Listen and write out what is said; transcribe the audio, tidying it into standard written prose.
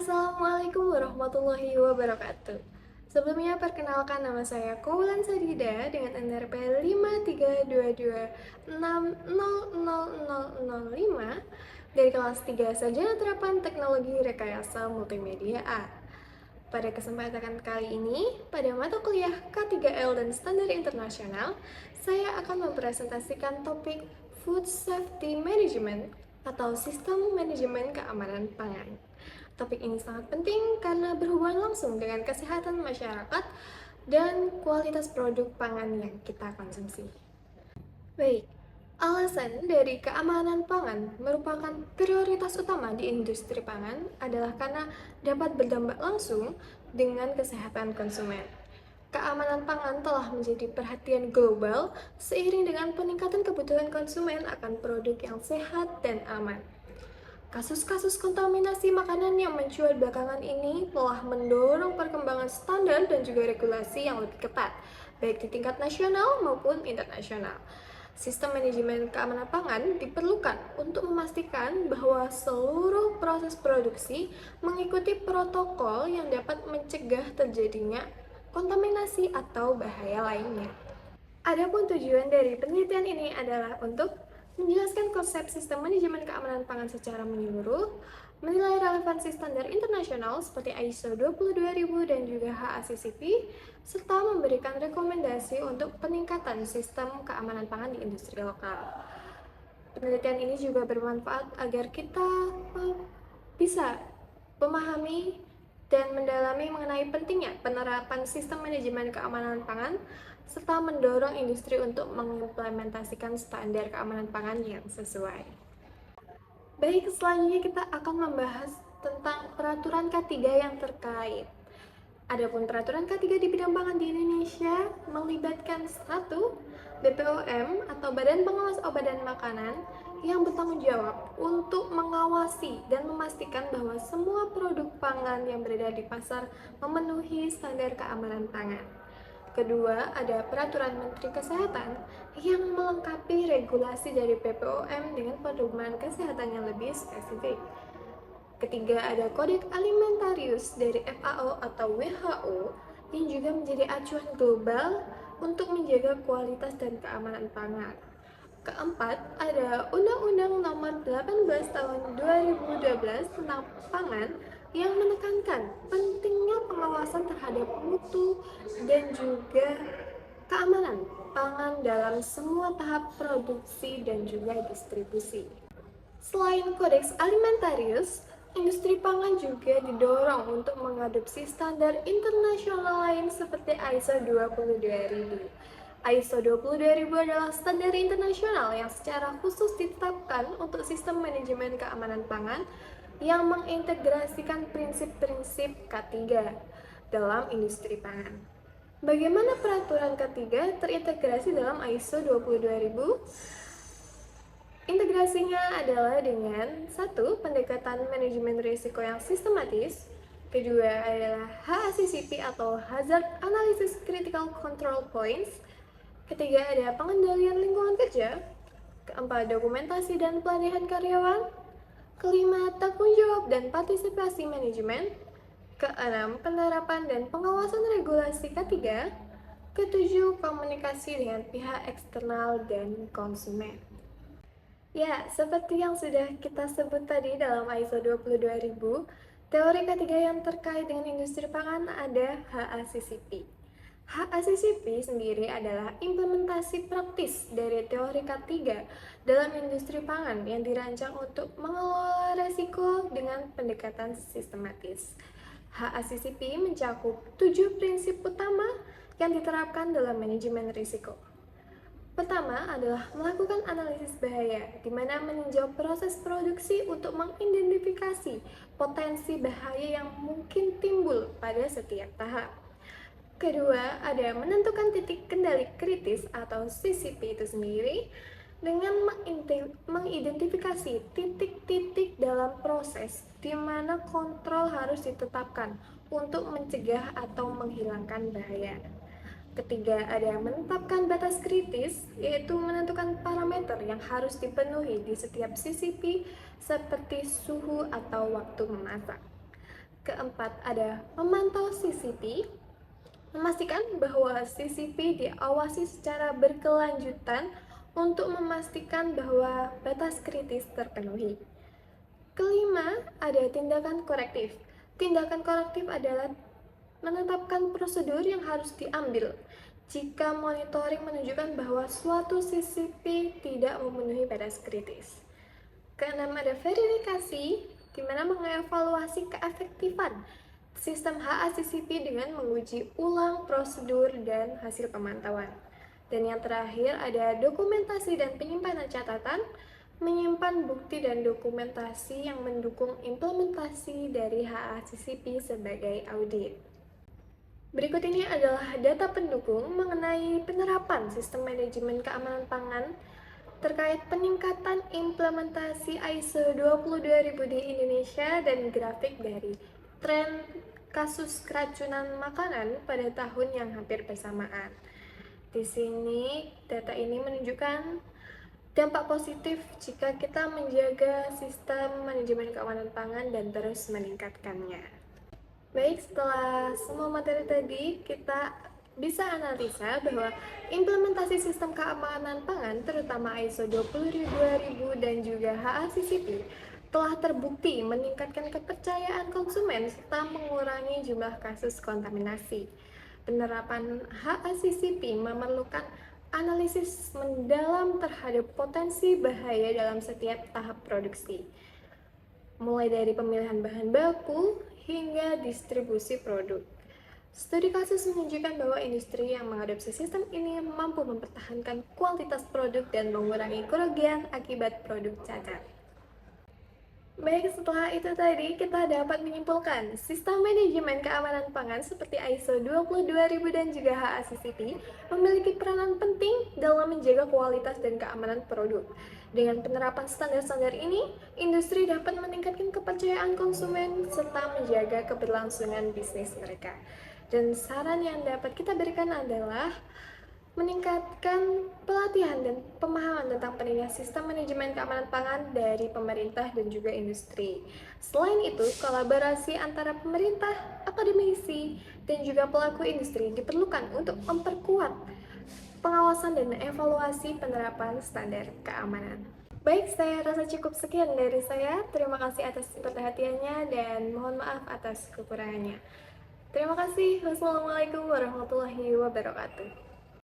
Assalamualaikum warahmatullahi wabarakatuh. Sebelumnya perkenalkan nama saya Kaulan Sadida dengan NRP 53226000005 dari kelas 3 Sarjana Terapan Teknologi Rekayasa Multimedia A. Pada kesempatan kali ini, pada mata kuliah K3L dan Standar Internasional, saya akan mempresentasikan topik Food Safety Management atau Sistem Manajemen Keamanan Pangan. Topik ini sangat penting karena berhubungan langsung dengan kesehatan masyarakat dan kualitas produk pangan yang kita konsumsi. Baik, alasan dari keamanan pangan merupakan prioritas utama di industri pangan adalah karena dapat berdampak langsung dengan kesehatan konsumen. Keamanan pangan telah menjadi perhatian global seiring dengan peningkatan kebutuhan konsumen akan produk yang sehat dan aman. Kasus-kasus kontaminasi makanan yang mencuat belakangan ini telah mendorong perkembangan standar dan juga regulasi yang lebih ketat, baik di tingkat nasional maupun internasional. Sistem manajemen keamanan pangan diperlukan untuk memastikan bahwa seluruh proses produksi mengikuti protokol yang dapat mencegah terjadinya kontaminasi atau bahaya lainnya. Adapun tujuan dari penelitian ini adalah untuk menjelaskan konsep sistem manajemen keamanan pangan secara menyeluruh, menilai relevansi standar internasional seperti ISO 22000 dan juga HACCP, serta memberikan rekomendasi untuk peningkatan sistem keamanan pangan di industri lokal. Penelitian ini juga bermanfaat agar kita bisa memahami dan mendalami mengenai pentingnya penerapan sistem manajemen keamanan pangan serta mendorong industri untuk mengimplementasikan standar keamanan pangan yang sesuai. Baik, selanjutnya kita akan membahas tentang peraturan K3 yang terkait. Adapun peraturan K3 di bidang pangan di Indonesia melibatkan 1. BPOM atau Badan Pengawas Obat dan Makanan yang bertanggung jawab untuk mengawasi dan memastikan bahwa semua produk pangan yang beredar di pasar memenuhi standar keamanan pangan. Kedua, ada peraturan Menteri Kesehatan yang melengkapi regulasi dari BPOM dengan pedoman kesehatan yang lebih spesifik. Ketiga, ada Kodeks Alimentarius dari FAO atau WHO yang juga menjadi acuan global untuk menjaga kualitas dan keamanan pangan. Keempat, ada Undang-Undang Nomor 18 Tahun 2012 tentang Pangan yang menekankan pentingnya pengawasan terhadap mutu dan juga keamanan pangan dalam semua tahap produksi dan juga distribusi. Selain Kodeks Alimentarius, industri pangan juga didorong untuk mengadopsi standar internasional lain seperti ISO 22000. ISO 22000 adalah standar internasional yang secara khusus ditetapkan untuk sistem manajemen keamanan pangan yang mengintegrasikan prinsip-prinsip K3 dalam industri pangan. Bagaimana peraturan K3 terintegrasi dalam ISO 22000? Integrasinya adalah dengan 1. Pendekatan manajemen risiko yang sistematis. Kedua adalah HACCP atau Hazard Analysis Critical Control Points. Ketiga ada pengendalian lingkungan kerja. Keempat, dokumentasi dan pelatihan karyawan. Kelima, tanggung jawab dan partisipasi manajemen. Keenam, penerapan dan pengawasan regulasi K3. Ketujuh, komunikasi dengan pihak eksternal dan konsumen. Ya, seperti yang sudah kita sebut tadi dalam ISO 22000, teori ketiga yang terkait dengan industri pangan ada HACCP. HACCP sendiri adalah implementasi praktis dari teori K3 dalam industri pangan yang dirancang untuk mengelola resiko dengan pendekatan sistematis. HACCP mencakup 7 prinsip utama yang diterapkan dalam manajemen risiko. Pertama adalah melakukan analisis bahaya, di mana meninjau proses produksi untuk mengidentifikasi potensi bahaya yang mungkin timbul pada setiap tahap. Kedua, ada menentukan titik kendali kritis atau CCP itu sendiri dengan mengidentifikasi titik-titik dalam proses di mana kontrol harus ditetapkan untuk mencegah atau menghilangkan bahaya. Ketiga, ada menetapkan batas kritis, yaitu menentukan parameter yang harus dipenuhi di setiap CCP seperti suhu atau waktu memasak. Keempat, ada memantau CCP, memastikan bahwa CCP diawasi secara berkelanjutan untuk memastikan bahwa batas kritis terpenuhi. Kelima, ada tindakan korektif. Tindakan korektif adalah menetapkan prosedur yang harus diambil jika monitoring menunjukkan bahwa suatu CCP tidak memenuhi batas kritis. Keenam, ada verifikasi, di mana mengevaluasi keefektifan sistem HACCP dengan menguji ulang prosedur dan hasil pemantauan. Dan yang terakhir ada dokumentasi dan penyimpanan catatan, menyimpan bukti dan dokumentasi yang mendukung implementasi dari HACCP sebagai audit. Berikut ini adalah data pendukung mengenai penerapan sistem manajemen keamanan pangan terkait peningkatan implementasi ISO 22000 di Indonesia dan grafik dari tren kasus keracunan makanan pada tahun yang hampir bersamaan. Di sini data ini menunjukkan dampak positif jika kita menjaga sistem manajemen keamanan pangan dan terus meningkatkannya. Baik, setelah semua materi tadi, kita bisa analisa bahwa implementasi sistem keamanan pangan, terutama ISO 20000 dan juga HACCP, telah terbukti meningkatkan kepercayaan konsumen serta mengurangi jumlah kasus kontaminasi. Penerapan HACCP memerlukan analisis mendalam terhadap potensi bahaya dalam setiap tahap produksi, mulai dari pemilihan bahan baku hingga distribusi produk. Studi kasus menunjukkan bahwa industri yang mengadopsi sistem ini mampu mempertahankan kualitas produk dan mengurangi kerugian akibat produk cacat. Baik, setelah itu tadi kita dapat menyimpulkan sistem manajemen keamanan pangan seperti ISO 22000 dan juga HACCP memiliki peranan penting dalam menjaga kualitas dan keamanan produk. Dengan penerapan standar-standar ini, industri dapat meningkatkan kepercayaan konsumen serta menjaga keberlangsungan bisnis mereka. Dan saran yang dapat kita berikan adalah meningkatkan pelatihan dan pemahaman tentang pentingnya sistem manajemen keamanan pangan dari pemerintah dan juga industri. Selain itu, kolaborasi antara pemerintah, akademisi, dan juga pelaku industri diperlukan untuk memperkuat pengawasan dan evaluasi penerapan standar keamanan. Baik, saya rasa cukup sekian dari saya. Terima kasih atas perhatiannya dan mohon maaf atas kekurangannya. Terima kasih. Wassalamualaikum warahmatullahi wabarakatuh.